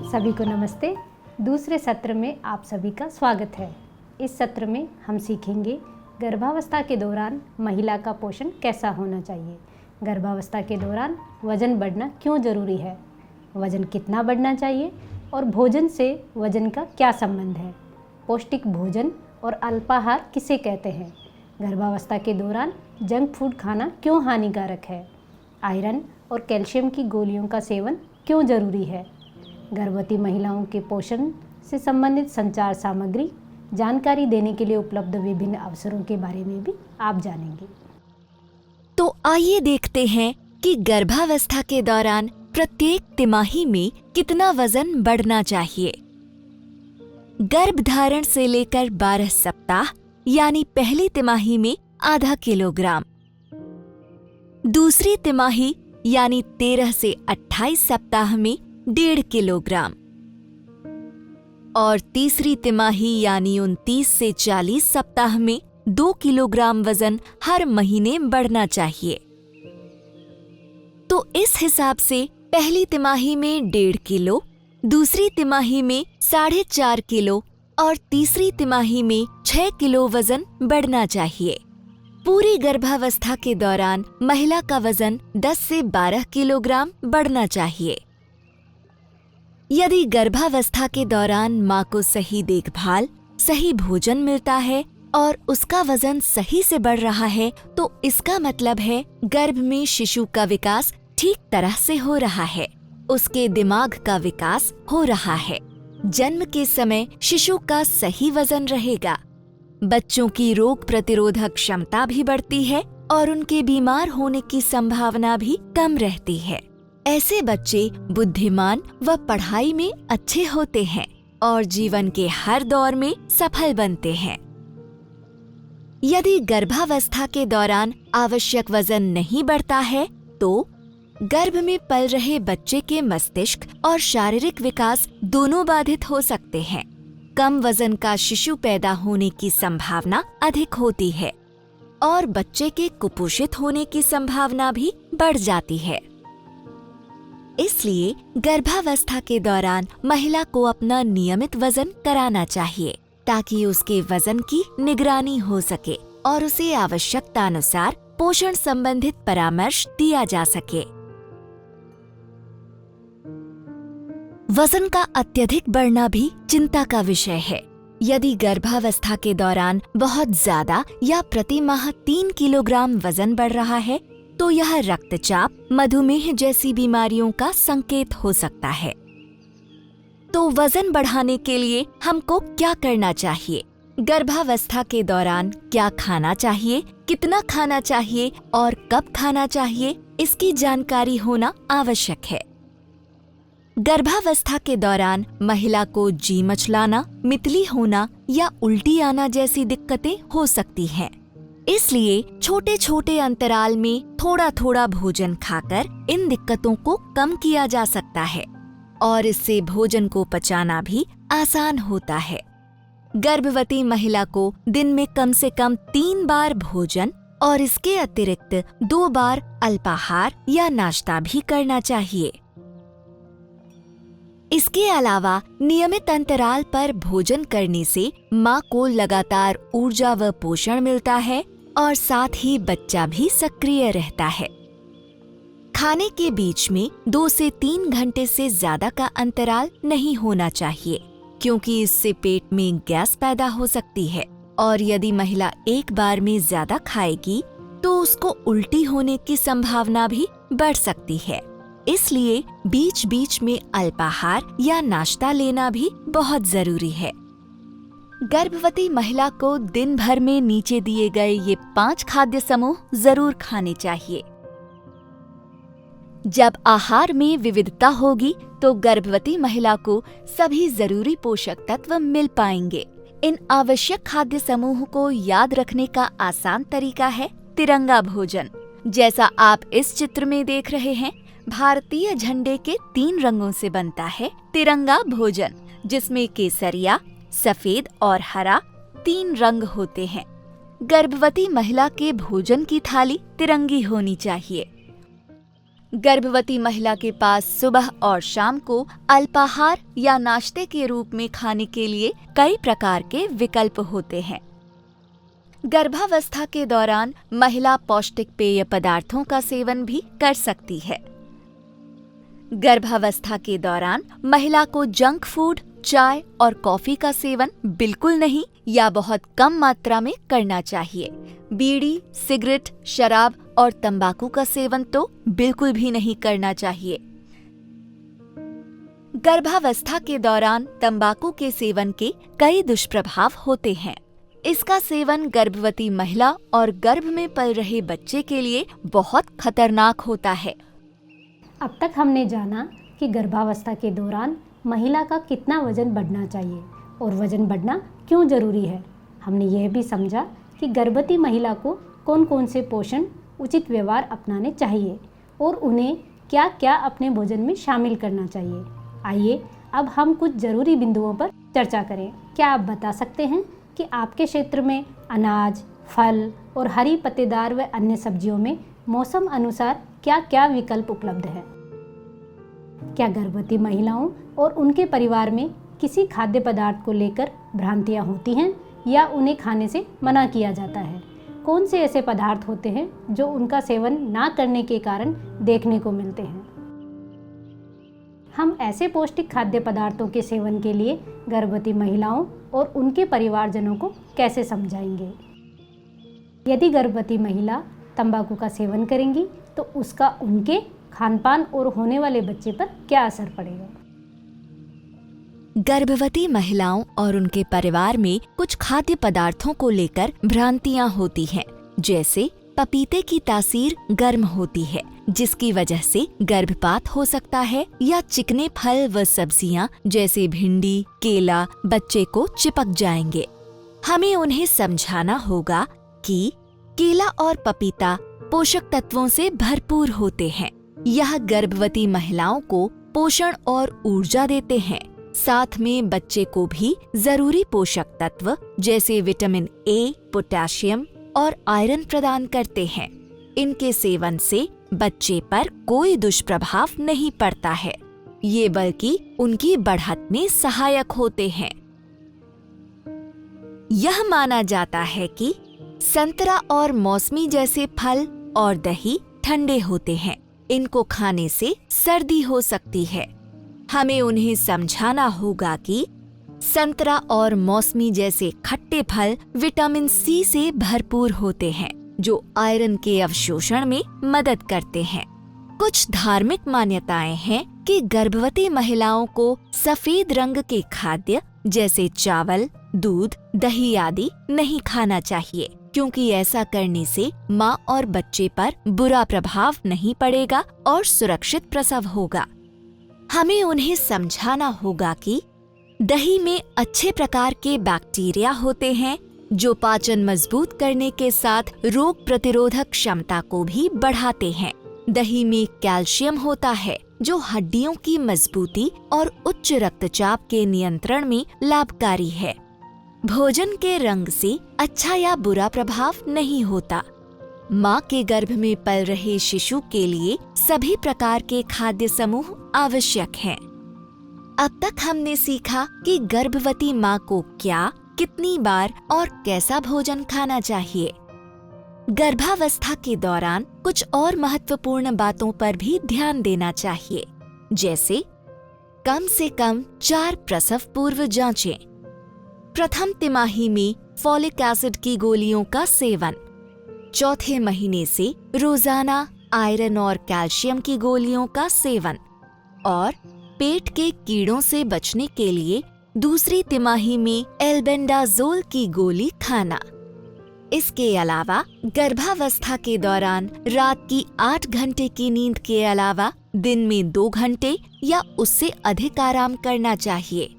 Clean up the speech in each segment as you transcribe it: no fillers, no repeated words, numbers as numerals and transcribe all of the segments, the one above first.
सभी को नमस्ते। दूसरे सत्र में आप सभी का स्वागत है। इस सत्र में हम सीखेंगे गर्भावस्था के दौरान महिला का पोषण कैसा होना चाहिए। गर्भावस्था के दौरान वजन बढ़ना क्यों ज़रूरी है, वजन कितना बढ़ना चाहिए और भोजन से वजन का क्या संबंध है। पौष्टिक भोजन और अल्पाहार किसे कहते हैं। गर्भावस्था के दौरान जंक फूड खाना क्यों हानिकारक है। आयरन और कैल्शियम की गोलियों का सेवन क्यों ज़रूरी है। गर्भवती महिलाओं के पोषण से संबंधित संचार सामग्री जानकारी देने के लिए उपलब्ध विभिन्न अवसरों के बारे में भी आप जानेंगे। तो आइए देखते हैं कि गर्भावस्था के दौरान प्रत्येक तिमाही में कितना वजन बढ़ना चाहिए। गर्भधारण से लेकर 12 सप्ताह यानी पहली तिमाही में आधा किलोग्राम, दूसरी तिमाही यानी 13 से 28 सप्ताह में 1.5 किलोग्राम और तीसरी तिमाही यानी 29 से 40 सप्ताह में 2 किलोग्राम वजन हर महीने बढ़ना चाहिए। तो इस हिसाब से पहली तिमाही में 1.5 किलो, दूसरी तिमाही में 4.5 किलो और तीसरी तिमाही में 6 किलो वजन बढ़ना चाहिए। पूरी गर्भावस्था के दौरान महिला का वजन 10 से 12 किलोग्राम बढ़ना चाहिए। यदि गर्भावस्था के दौरान मां को सही देखभाल, सही भोजन मिलता है और उसका वजन सही से बढ़ रहा है, तो इसका मतलब है गर्भ में शिशु का विकास ठीक तरह से हो रहा है, उसके दिमाग का विकास हो रहा है। जन्म के समय शिशु का सही वजन रहेगा। बच्चों की रोग प्रतिरोधक क्षमता भी बढ़ती है और उनके बीमार होने की संभावना भी कम रहती है। ऐसे बच्चे बुद्धिमान व पढ़ाई में अच्छे होते हैं और जीवन के हर दौर में सफल बनते हैं। यदि गर्भावस्था के दौरान आवश्यक वजन नहीं बढ़ता है तो गर्भ में पल रहे बच्चे के मस्तिष्क और शारीरिक विकास दोनों बाधित हो सकते हैं। कम वजन का शिशु पैदा होने की संभावना अधिक होती है और बच्चे के कुपोषित होने की संभावना भी बढ़ जाती है। इसलिए गर्भावस्था के दौरान महिला को अपना नियमित वजन कराना चाहिए ताकि उसके वजन की निगरानी हो सके और उसे आवश्यकतानुसार पोषण संबंधित परामर्श दिया जा सके। वजन का अत्यधिक बढ़ना भी चिंता का विषय है। यदि गर्भावस्था के दौरान बहुत ज्यादा या प्रति माह 3 किलोग्राम वजन बढ़ रहा है तो यह रक्तचाप, मधुमेह जैसी बीमारियों का संकेत हो सकता है। तो वजन बढ़ाने के लिए हमको क्या करना चाहिए? गर्भावस्था के दौरान क्या खाना चाहिए, कितना खाना चाहिए और कब खाना चाहिए, इसकी जानकारी होना आवश्यक है। गर्भावस्था के दौरान महिला को जी मचलाना, मितली होना या उल्टी आना जैसी दिक्कतें हो सकती हैं। इसलिए छोटे छोटे अंतराल में थोड़ा थोड़ा भोजन खाकर इन दिक्कतों को कम किया जा सकता है और इससे भोजन को पचाना भी आसान होता है। गर्भवती महिला को दिन में कम से कम 3 बार भोजन और इसके अतिरिक्त 2 बार अल्पाहार या नाश्ता भी करना चाहिए। इसके अलावा नियमित अंतराल पर भोजन करने से मां को लगातार ऊर्जा व पोषण मिलता है और साथ ही बच्चा भी सक्रिय रहता है। खाने के बीच में 2 से 3 घंटे से ज्यादा का अंतराल नहीं होना चाहिए क्योंकि इससे पेट में गैस पैदा हो सकती है और यदि महिला एक बार में ज्यादा खाएगी तो उसको उल्टी होने की संभावना भी बढ़ सकती है। इसलिए बीच बीच में अल्पाहार या नाश्ता लेना भी बहुत जरूरी है। गर्भवती महिला को दिन भर में नीचे दिए गए ये 5 खाद्य समूह जरूर खाने चाहिए। जब आहार में विविधता होगी तो गर्भवती महिला को सभी जरूरी पोषक तत्व मिल पाएंगे। इन आवश्यक खाद्य समूह को याद रखने का आसान तरीका है तिरंगा भोजन। जैसा आप इस चित्र में देख रहे हैं, भारतीय झंडे के 3 रंगों से बनता है तिरंगा भोजन, जिसमें केसरिया, सफेद और हरा 3 रंग होते हैं। गर्भवती महिला के भोजन की थाली तिरंगी होनी चाहिए। गर्भवती महिला के पास सुबह और शाम को अल्पाहार या नाश्ते के रूप में खाने के लिए कई प्रकार के विकल्प होते हैं। गर्भावस्था के दौरान महिला पौष्टिक पेय पदार्थों का सेवन भी कर सकती है। गर्भावस्था के दौरान महिला को जंक फूड, चाय और कॉफी का सेवन बिल्कुल नहीं या बहुत कम मात्रा में करना चाहिए। बीड़ी, सिगरेट, शराब और तंबाकू का सेवन तो बिल्कुल भी नहीं करना चाहिए। गर्भावस्था के दौरान तंबाकू के सेवन के कई दुष्प्रभाव होते हैं। इसका सेवन गर्भवती महिला और गर्भ में पल रहे बच्चे के लिए बहुत खतरनाक होता है। अब तक हमने जाना कि गर्भावस्था के दौरान महिला का कितना वजन बढ़ना चाहिए और वजन बढ़ना क्यों जरूरी है। हमने यह भी समझा कि गर्भवती महिला को कौन कौन से पोषण, उचित व्यवहार अपनाने चाहिए और उन्हें क्या क्या अपने भोजन में शामिल करना चाहिए। आइए अब हम कुछ ज़रूरी बिंदुओं पर चर्चा करें। क्या आप बता सकते हैं कि आपके क्षेत्र में अनाज, फल और हरी पत्तेदार व अन्य सब्जियों में मौसम अनुसार क्या क्या विकल्प उपलब्ध है? क्या गर्भवती महिलाओं और उनके परिवार में किसी खाद्य पदार्थ को लेकर भ्रांतियां होती हैं या उन्हें खाने से मना किया जाता है? कौन से ऐसे पदार्थ होते हैं जो उनका सेवन ना करने के कारण देखने को मिलते हैं? हम ऐसे पौष्टिक खाद्य पदार्थों के सेवन के लिए गर्भवती महिलाओं और उनके परिवारजनों को कैसे समझाएंगे? यदि गर्भवती महिला तंबाकू का सेवन करेंगी तो उसका उनके खानपान और होने वाले बच्चे पर क्या असर पड़ेगा? गर्भवती महिलाओं और उनके परिवार में कुछ खाद्य पदार्थों को लेकर भ्रांतियां होती हैं, जैसे पपीते की तासीर गर्म होती है जिसकी वजह से गर्भपात हो सकता है, या चिकने फल व सब्जियां जैसे भिंडी, केला बच्चे को चिपक जाएंगे। हमें उन्हें समझाना होगा कि केला और पपीता पोषक तत्वों से भरपूर होते हैं। यह गर्भवती महिलाओं को पोषण और ऊर्जा देते हैं। साथ में बच्चे को भी जरूरी पोषक तत्व जैसे विटामिन ए, पोटेशियम और आयरन प्रदान करते हैं। इनके सेवन से बच्चे पर कोई दुष्प्रभाव नहीं पड़ता है, ये बल्कि उनकी बढ़त में सहायक होते हैं। यह माना जाता है कि संतरा और मौसमी जैसे फल और दही ठंडे होते हैं। इनको खाने से सर्दी हो सकती है। हमें उन्हें समझाना होगा कि संतरा और मौसमी जैसे खट्टे फल विटामिन सी से भरपूर होते हैं जो आयरन के अवशोषण में मदद करते हैं। कुछ धार्मिक मान्यताएं हैं कि गर्भवती महिलाओं को सफेद रंग के खाद्य जैसे चावल, दूध, दही आदि नहीं खाना चाहिए, क्योंकि ऐसा करने से माँ और बच्चे पर बुरा प्रभाव नहीं पड़ेगा और सुरक्षित प्रसव होगा। हमें उन्हें समझाना होगा कि दही में अच्छे प्रकार के बैक्टीरिया होते हैं जो पाचन मजबूत करने के साथ रोग प्रतिरोधक क्षमता को भी बढ़ाते हैं। दही में कैल्शियम होता है जो हड्डियों की मजबूती और उच्च रक्तचाप के नियंत्रण में लाभकारी है। भोजन के रंग से अच्छा या बुरा प्रभाव नहीं होता। माँ के गर्भ में पल रहे शिशु के लिए सभी प्रकार के खाद्य समूह आवश्यक हैं। अब तक हमने सीखा कि गर्भवती माँ को क्या, कितनी बार और कैसा भोजन खाना चाहिए। गर्भावस्था के दौरान कुछ और महत्वपूर्ण बातों पर भी ध्यान देना चाहिए, जैसे कम से कम 4 प्रसव पूर्व जांचें, प्रथम तिमाही में फॉलिक एसिड की गोलियों का सेवन, चौथे महीने से रोजाना आयरन और कैल्शियम की गोलियों का सेवन और पेट के कीड़ों से बचने के लिए दूसरी तिमाही में एल्बेंडाजोल की गोली खाना। इसके अलावा गर्भावस्था के दौरान रात की 8 घंटे की नींद के अलावा दिन में 2 घंटे या उससे अधिक आराम करना चाहिए।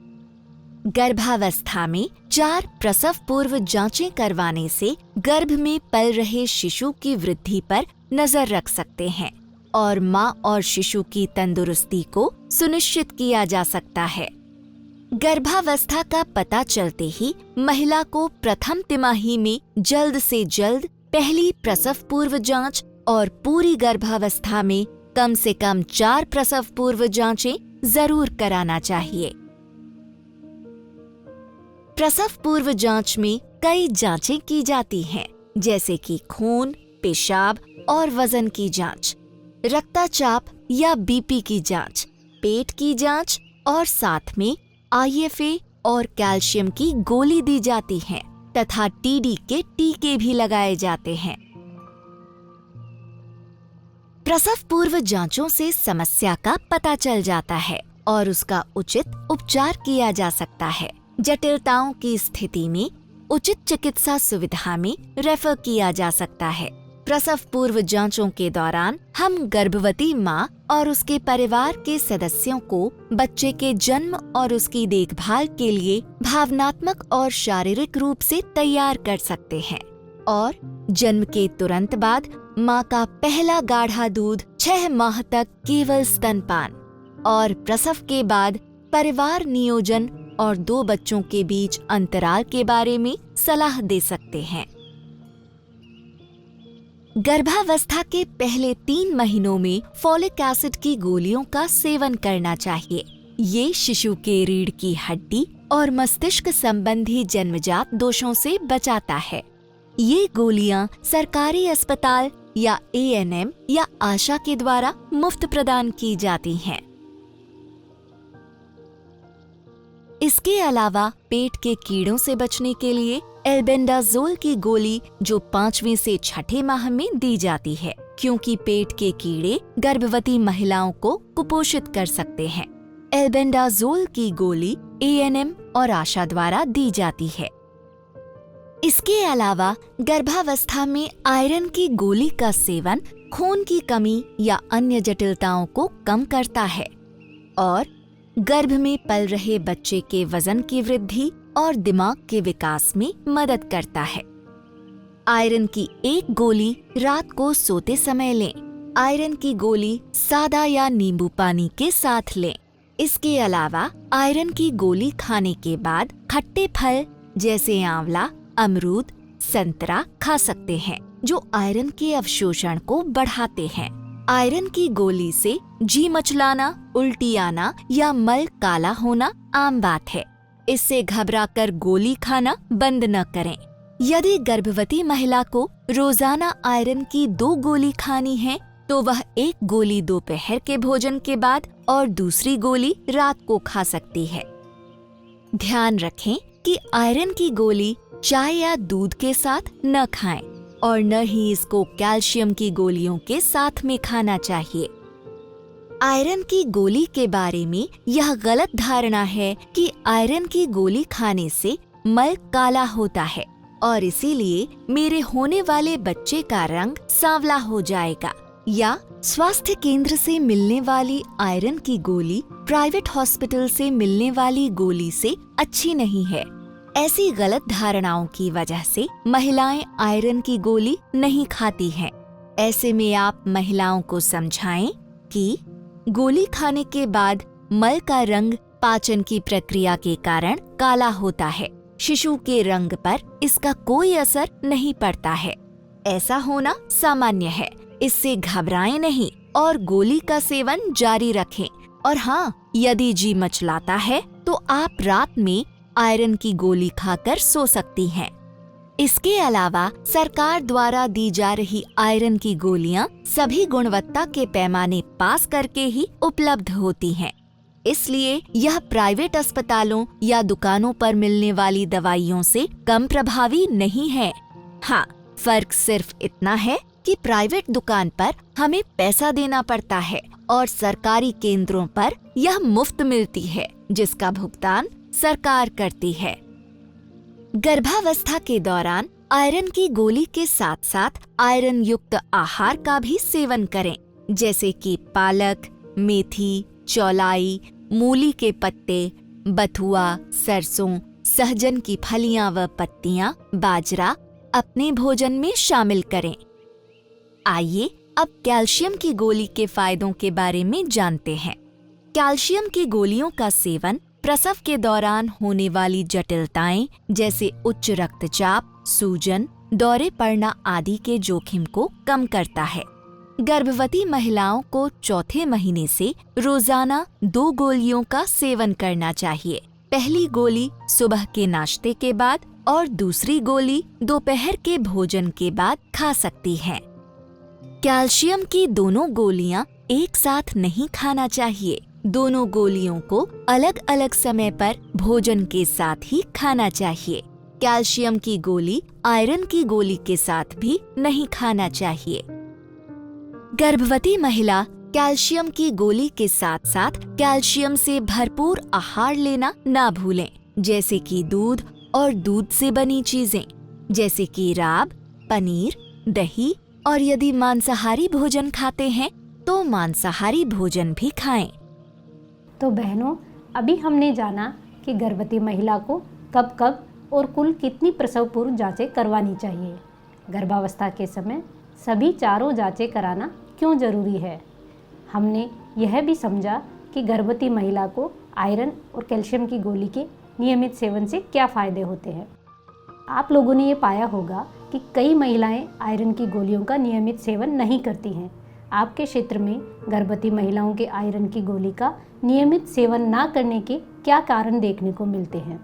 गर्भावस्था में 4 प्रसव पूर्व जांचें करवाने से गर्भ में पल रहे शिशु की वृद्धि पर नजर रख सकते हैं और माँ और शिशु की तंदुरुस्ती को सुनिश्चित किया जा सकता है। गर्भावस्था का पता चलते ही महिला को प्रथम तिमाही में जल्द से जल्द पहली प्रसव पूर्व जांच और पूरी गर्भावस्था में कम से कम 4 प्रसव पूर्व जांचें जरूर कराना चाहिए। प्रसव पूर्व जांच में कई जांचें की जाती हैं, जैसे कि खून, पेशाब और वजन की जांच, रक्तचाप या बीपी की जांच, पेट की जांच और साथ में IFA और कैल्शियम की गोली दी जाती है तथा TD के टीके भी लगाए जाते हैं। प्रसव पूर्व जांचों से समस्या का पता चल जाता है और उसका उचित उपचार किया जा सकता है। जटिलताओं की स्थिति में उचित चिकित्सा सुविधा में रेफर किया जा सकता है। प्रसव पूर्व जांचों के दौरान हम गर्भवती माँ और उसके परिवार के सदस्यों को बच्चे के जन्म और उसकी देखभाल के लिए भावनात्मक और शारीरिक रूप से तैयार कर सकते हैं और जन्म के तुरंत बाद माँ का पहला गाढ़ा दूध 6 माह तक केवल स्तनपान और प्रसव के बाद परिवार नियोजन और 2 बच्चों के बीच अंतराल के बारे में सलाह दे सकते हैं। गर्भावस्था के पहले 3 महीनों में फोलिक एसिड की गोलियों का सेवन करना चाहिए। ये शिशु के रीढ़ की हड्डी और मस्तिष्क संबंधी जन्मजात दोषों से बचाता है। ये गोलियां सरकारी अस्पताल या ANM या आशा के द्वारा मुफ्त प्रदान की जाती हैं। इसके अलावा पेट के कीड़ों से बचने के लिए एल्बेंडाजोल की गोली जो 5वें से 6ठे माह में दी जाती है, क्योंकि पेट के कीड़े गर्भवती महिलाओं को कुपोषित कर सकते हैं। एल्बेंडाजोल की गोली ANM और आशा द्वारा दी जाती है। इसके अलावा गर्भावस्था में आयरन की गोली का सेवन खून की कमी या अन्य जटिलताओं को कम करता है और गर्भ में पल रहे बच्चे के वजन की वृद्धि और दिमाग के विकास में मदद करता है। आयरन की एक गोली रात को सोते समय लें। आयरन की गोली सादा या नींबू पानी के साथ लें। इसके अलावा आयरन की गोली खाने के बाद खट्टे फल जैसे आंवला, अमरूद, संतरा खा सकते हैं, जो आयरन के अवशोषण को बढ़ाते हैं। आयरन की गोली से जी मचलाना, उल्टी आना या मल काला होना आम बात है। इससे घबराकर गोली खाना बंद न करें। यदि गर्भवती महिला को रोजाना आयरन की 2 गोली खानी है, तो वह एक गोली दोपहर के भोजन के बाद और दूसरी गोली रात को खा सकती है। ध्यान रखें कि आयरन की गोली चाय या दूध के साथ न खाएं और न ही इसको कैल्शियम की गोलियों के साथ में खाना चाहिए। आयरन की गोली के बारे में यह गलत धारणा है कि आयरन की गोली खाने से मल काला होता है और इसीलिए मेरे होने वाले बच्चे का रंग सांवला हो जाएगा, या स्वास्थ्य केंद्र से मिलने वाली आयरन की गोली प्राइवेट हॉस्पिटल से मिलने वाली गोली से अच्छी नहीं है। ऐसी गलत धारणाओं की वजह से महिलाएं आयरन की गोली नहीं खाती हैं। ऐसे में आप महिलाओं को समझाएं कि गोली खाने के बाद मल का रंग पाचन की प्रक्रिया के कारण काला होता है। शिशु के रंग पर इसका कोई असर नहीं पड़ता है। ऐसा होना सामान्य है। इससे घबराएं नहीं और गोली का सेवन जारी रखें। और हाँ, यदि जी मचलाता है तो आप रात में आयरन की गोली खाकर सो सकती हैं। इसके अलावा सरकार द्वारा दी जा रही आयरन की गोलियां सभी गुणवत्ता के पैमाने पास करके ही उपलब्ध होती हैं। इसलिए यह प्राइवेट अस्पतालों या दुकानों पर मिलने वाली दवाइयों से कम प्रभावी नहीं है। हाँ, फर्क सिर्फ इतना है कि प्राइवेट दुकान पर हमें पैसा देना पड़ता है और सरकारी केंद्रों पर यह मुफ्त मिलती है, जिसका भुगतान सरकार करती है। गर्भावस्था के दौरान आयरन की गोली के साथ साथ आयरन युक्त आहार का भी सेवन करें, जैसे कि पालक, मेथी, चौलाई, मूली के पत्ते, बथुआ, सरसों, सहजन की फलियां व पत्तियां, बाजरा अपने भोजन में शामिल करें। आइए अब कैल्शियम की गोली के फायदों के बारे में जानते हैं। कैल्शियम की गोलियों का सेवन प्रसव के दौरान होने वाली जटिलताएं जैसे उच्च रक्तचाप, सूजन, दौरे पड़ना आदि के जोखिम को कम करता है। गर्भवती महिलाओं को चौथे महीने से रोजाना 2 गोलियों का सेवन करना चाहिए। पहली गोली सुबह के नाश्ते के बाद और दूसरी गोली दोपहर के भोजन के बाद खा सकती हैं। कैल्शियम की दोनों गोलियां एक साथ नहीं खाना चाहिए। दोनों गोलियों को अलग अलग समय पर भोजन के साथ ही खाना चाहिए। कैल्शियम की गोली आयरन की गोली के साथ भी नहीं खाना चाहिए। गर्भवती महिला कैल्शियम की गोली के साथ साथ कैल्शियम से भरपूर आहार लेना ना भूलें, जैसे कि दूध और दूध से बनी चीजें जैसे कि राब, पनीर, दही और यदि मांसाहारी भोजन खाते हैं तो मांसाहारी भोजन भी खाएं। तो बहनों, अभी हमने जाना कि गर्भवती महिला को कब कब और कुल कितनी प्रसव पूर्व जांचें करवानी चाहिए। गर्भावस्था के समय सभी चारों जांचें कराना क्यों जरूरी है। हमने यह भी समझा कि गर्भवती महिला को आयरन और कैल्शियम की गोली के नियमित सेवन से क्या फ़ायदे होते हैं। आप लोगों ने ये पाया होगा कि कई महिलाएं आयरन की गोलियों का नियमित सेवन नहीं करती हैं। आपके क्षेत्र में गर्भवती महिलाओं के आयरन की गोली का नियमित सेवन ना करने के क्या कारण देखने को मिलते हैं।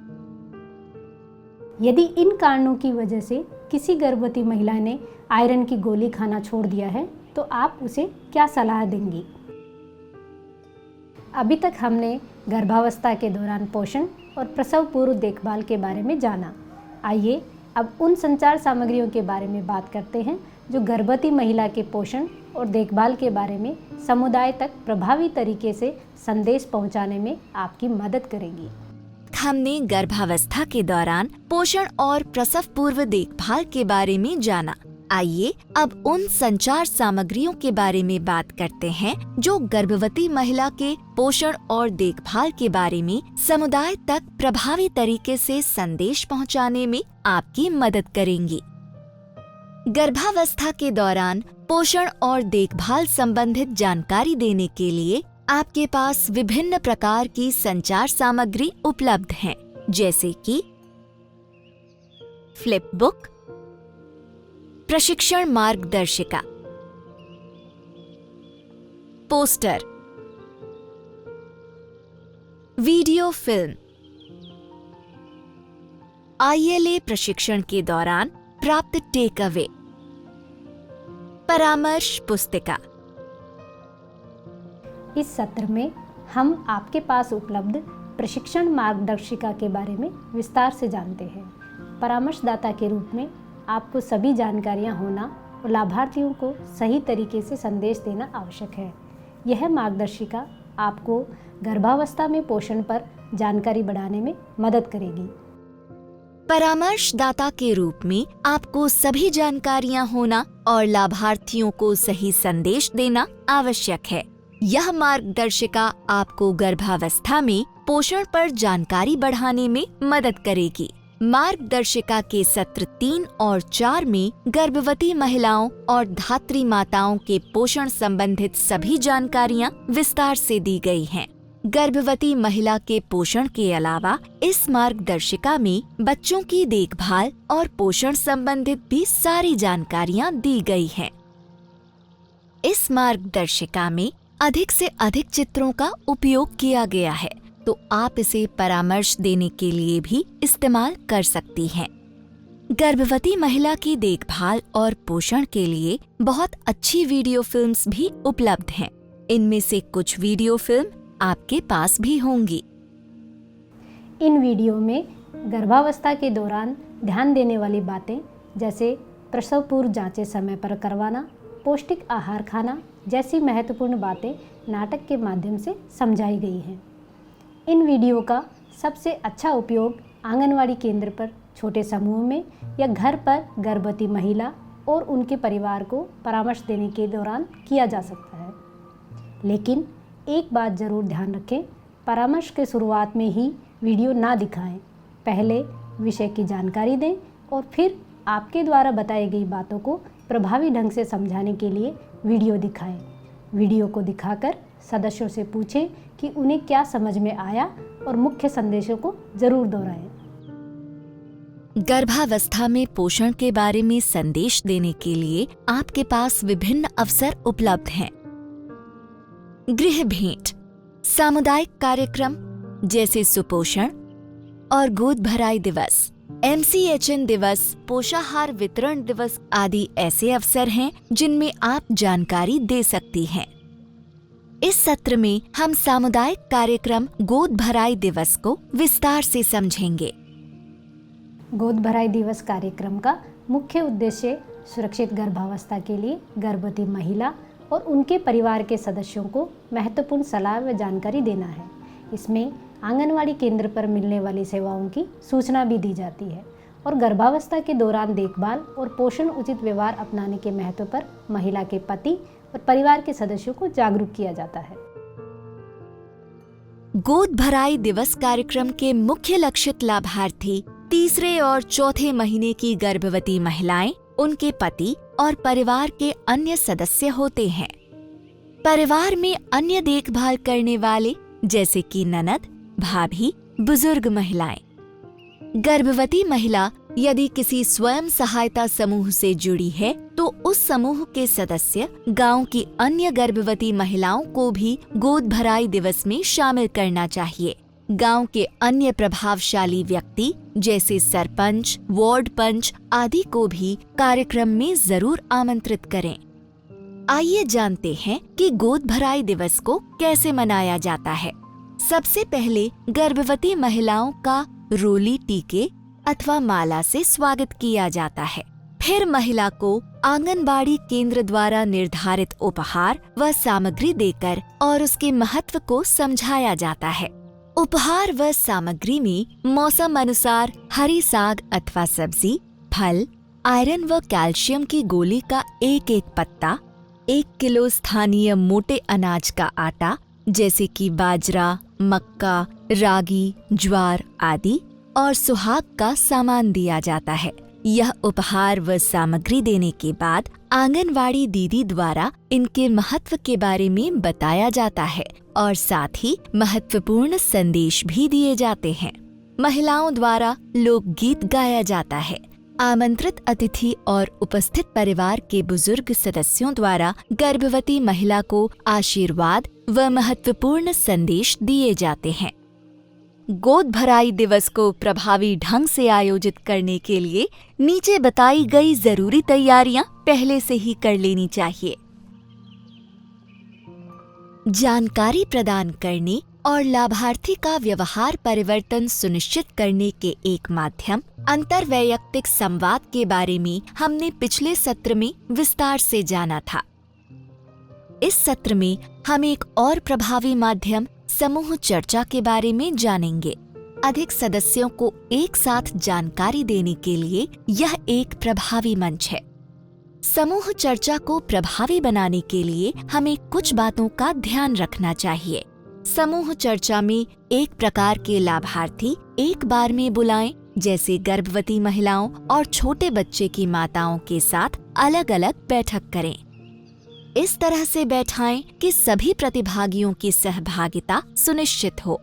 यदि इन कारणों की वजह से किसी गर्भवती महिला ने आयरन की गोली खाना छोड़ दिया है तो आप उसे क्या सलाह देंगी। अभी तक हमने गर्भावस्था के दौरान पोषण और प्रसव पूर्व देखभाल के बारे में जाना। आइए अब उन संचार सामग्रियों के बारे में बात करते हैं जो गर्भवती महिला के पोषण और देखभाल के बारे में समुदाय तक प्रभावी तरीके से संदेश पहुंचाने में आपकी मदद करेगी। हमने गर्भावस्था के दौरान पोषण और प्रसव पूर्व देखभाल के बारे में जाना। आइए अब उन संचार सामग्रियों के बारे में बात करते हैं जो गर्भवती महिला के पोषण और देखभाल के बारे में समुदाय तक प्रभावी तरीके से संदेश पहुंचाने में आपकी मदद करेंगी। गर्भावस्था के दौरान पोषण और देखभाल संबंधित जानकारी देने के लिए आपके पास विभिन्न प्रकार की संचार सामग्री उपलब्ध हैं, जैसे कि फ्लिप बुक, प्रशिक्षण मार्गदर्शिका, पोस्टर, वीडियो फिल्म, ILA प्रशिक्षण के दौरान प्राप्त टेक अवे, परामर्श पुस्तिका। इस सत्र में हम आपके पास उपलब्ध प्रशिक्षण मार्गदर्शिका के बारे में विस्तार से जानते हैं। परामर्शदाता के रूप में आपको सभी जानकारियां होना और लाभार्थियों को सही तरीके से संदेश देना आवश्यक है। यह मार्गदर्शिका आपको गर्भावस्था में पोषण पर जानकारी बढ़ाने में मदद करेगी। परामर्शदाता के रूप में आपको सभी जानकारियां होना और लाभार्थियों को सही संदेश देना आवश्यक है। यह मार्गदर्शिका आपको गर्भावस्था में पोषण पर जानकारी बढ़ाने में मदद करेगी। मार्गदर्शिका के सत्र 3 और 4 में गर्भवती महिलाओं और धात्री माताओं के पोषण संबंधित सभी जानकारियां विस्तार से दी गई हैं। गर्भवती महिला के पोषण के अलावा इस मार्गदर्शिका में बच्चों की देखभाल और पोषण संबंधित भी सारी जानकारियां दी गई हैं। इस मार्गदर्शिका में अधिक से अधिक चित्रों का उपयोग किया गया है, तो आप इसे परामर्श देने के लिए भी इस्तेमाल कर सकती हैं। गर्भवती महिला की देखभाल और पोषण के लिए बहुत अच्छी वीडियो फिल्म्स भी उपलब्ध हैं। इनमें से कुछ वीडियो फिल्म आपके पास भी होंगी। इन वीडियो में गर्भावस्था के दौरान ध्यान देने वाली बातें जैसे प्रसव पूर्व जांचें समय पर करवाना, पौष्टिक आहार खाना जैसी महत्वपूर्ण बातें नाटक के माध्यम से समझाई गई हैं। इन वीडियो का सबसे अच्छा उपयोग आंगनवाड़ी केंद्र पर छोटे समूह में या घर पर गर्भवती महिला और उनके परिवार को परामर्श देने के दौरान किया जा सकता है। लेकिन एक बात ज़रूर ध्यान रखें, परामर्श के शुरुआत में ही वीडियो ना दिखाएं। पहले विषय की जानकारी दें और फिर आपके द्वारा बताई गई बातों को प्रभावी ढंग से समझाने के लिए वीडियो दिखाएं। वीडियो को दिखाकर सदस्यों से पूछें कि उन्हें क्या समझ में आया और मुख्य संदेशों को ज़रूर दोहराएं। गर्भावस्था में पोषण के बारे में संदेश देने के लिए आपके पास विभिन्न अवसर उपलब्ध हैं। गृह भेंट, सामुदायिक कार्यक्रम जैसे सुपोषण और गोद भराई दिवस, MCHN दिवस, पोषाहार वितरण दिवस आदि ऐसे अवसर हैं जिनमें आप जानकारी दे सकती हैं। इस सत्र में हम सामुदायिक कार्यक्रम गोद भराई दिवस को विस्तार से समझेंगे। गोद भराई दिवस कार्यक्रम का मुख्य उद्देश्य सुरक्षित गर्भावस्था के लिए गर्भवती महिला और उनके परिवार के सदस्यों को महत्वपूर्ण सलाह व जानकारी देना है। इसमें आंगनवाड़ी केंद्र पर मिलने वाली सेवाओं की सूचना भी दी जाती है और गर्भावस्था के दौरान देखभाल और पोषण उचित व्यवहार अपनाने के महत्व पर महिला के पति और परिवार के सदस्यों को जागरूक किया जाता है। गोद भराई दिवस कार्यक्रम के मुख्य लक्षित लाभार्थी तीसरे और चौथे महीने की गर्भवती महिलाएं, उनके पति और परिवार के अन्य सदस्य होते हैं। परिवार में अन्य देखभाल करने वाले जैसे कि ननद, भाभी, बुजुर्ग महिलाएं। गर्भवती महिला यदि किसी स्वयं सहायता समूह से जुड़ी है तो उस समूह के सदस्य गांव की अन्य गर्भवती महिलाओं को भी गोद भराई दिवस में शामिल करना चाहिए। गांव के अन्य प्रभावशाली व्यक्ति जैसे सरपंच, वार्ड पंच आदि को भी कार्यक्रम में जरूर आमंत्रित करें। आइए जानते हैं कि गोद भराई दिवस को कैसे मनाया जाता है। सबसे पहले गर्भवती महिलाओं का रोली टीके अथवा माला से स्वागत किया जाता है। फिर महिला को आंगनबाड़ी केंद्र द्वारा निर्धारित उपहार व सामग्री देकर और उसके महत्व को समझाया जाता है। उपहार व सामग्री में मौसम अनुसार हरी साग अथवा सब्जी, फल, आयरन व कैल्शियम की गोली का एक एक पत्ता, 1 किलो स्थानीय मोटे अनाज का आटा जैसे कि बाजरा, मक्का, रागी, ज्वार आदि और सुहाग का सामान दिया जाता है। यह उपहार व सामग्री देने के बाद आंगनवाड़ी दीदी द्वारा इनके महत्व के बारे में बताया जाता है और साथ ही महत्वपूर्ण संदेश भी दिए जाते हैं। महिलाओं द्वारा लोकगीत गाया जाता है। आमंत्रित अतिथि और उपस्थित परिवार के बुजुर्ग सदस्यों द्वारा गर्भवती महिला को आशीर्वाद व महत्वपूर्ण संदेश दिए जाते हैं। गोद भराई दिवस को प्रभावी ढंग से आयोजित करने के लिए नीचे बताई गई जरूरी तैयारियां पहले से ही कर लेनी चाहिए। जानकारी प्रदान करने और लाभार्थी का व्यवहार परिवर्तन सुनिश्चित करने के एक माध्यम अंतर्वैयक्तिक संवाद के बारे में हमने पिछले सत्र में विस्तार से जाना था। इस सत्र में हम एक और प्रभावी माध्यम समूह चर्चा के बारे में जानेंगे। अधिक सदस्यों को एक साथ जानकारी देने के लिए यह एक प्रभावी मंच है। समूह चर्चा को प्रभावी बनाने के लिए हमें कुछ बातों का ध्यान रखना चाहिए। समूह चर्चा में एक प्रकार के लाभार्थी एक बार में बुलाएं, जैसे गर्भवती महिलाओं और छोटे बच्चे की माताओं के साथ अलग अलग बैठक करें। इस तरह से बैठाएं कि सभी प्रतिभागियों की सहभागिता सुनिश्चित हो।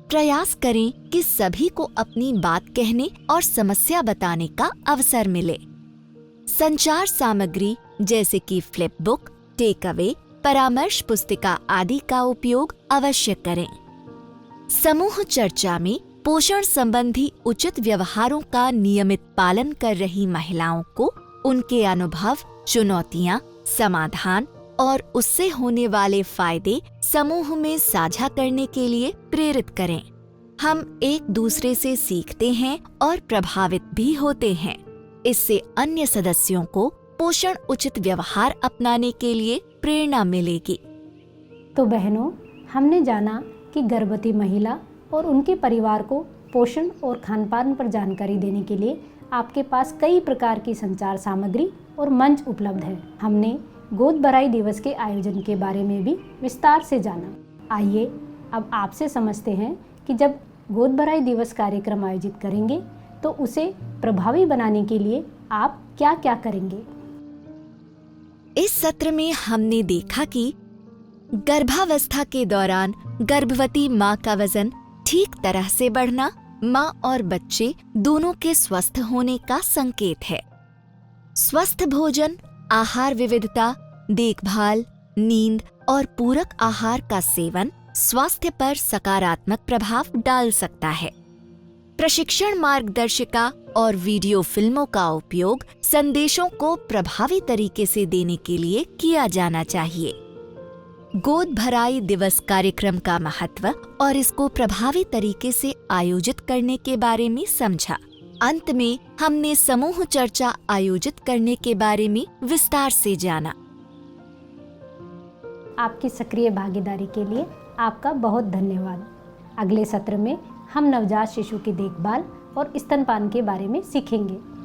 प्रयास करें कि सभी को अपनी बात कहने और समस्या बताने का अवसर मिले। संचार सामग्री जैसे कि फ्लिप बुक, टेक अवे, परामर्श पुस्तिका आदि का उपयोग अवश्य करें। समूह चर्चा में पोषण संबंधी उचित व्यवहारों का नियमित पालन कर रही महिलाओं को उनके अनुभव, चुनौतियां, समाधान और उससे होने वाले फायदे समूह में साझा करने के लिए प्रेरित करें। हम एक दूसरे से सीखते हैं और प्रभावित भी होते हैं। इससे अन्य सदस्यों को पोषण उचित व्यवहार अपनाने के लिए प्रेरणा मिलेगी। तो बहनों, हमने जाना कि गर्भवती महिला और उनके परिवार को पोषण और खानपान पर जानकारी देने के लिए आपके पास कई प्रकार की संचार सामग्री और मंच उपलब्ध है। हमने गोद भराई दिवस के आयोजन के बारे में भी विस्तार से जाना। आइए अब आपसे समझते हैं कि जब गोद भराई दिवस कार्यक्रम आयोजित करेंगे तो उसे प्रभावी बनाने के लिए आप क्या क्या करेंगे। इस सत्र में हमने देखा कि गर्भावस्था के दौरान गर्भवती मां का वजन ठीक तरह से बढ़ना माँ और बच्चे दोनों के स्वस्थ होने का संकेत है। स्वस्थ भोजन, आहार विविधता, देखभाल, नींद और पूरक आहार का सेवन स्वास्थ्य पर सकारात्मक प्रभाव डाल सकता है। प्रशिक्षण मार्गदर्शिका और वीडियो फिल्मों का उपयोग संदेशों को प्रभावी तरीके से देने के लिए किया जाना चाहिए। गोद भराई दिवस कार्यक्रम का महत्व और इसको प्रभावी तरीके से आयोजित करने के बारे में समझा। अंत में हमने समूह चर्चा आयोजित करने के बारे में विस्तार से जाना। आपकी सक्रिय भागीदारी के लिए आपका बहुत धन्यवाद। अगले सत्र में हम नवजात शिशु की देखभाल और स्तनपान के बारे में सीखेंगे।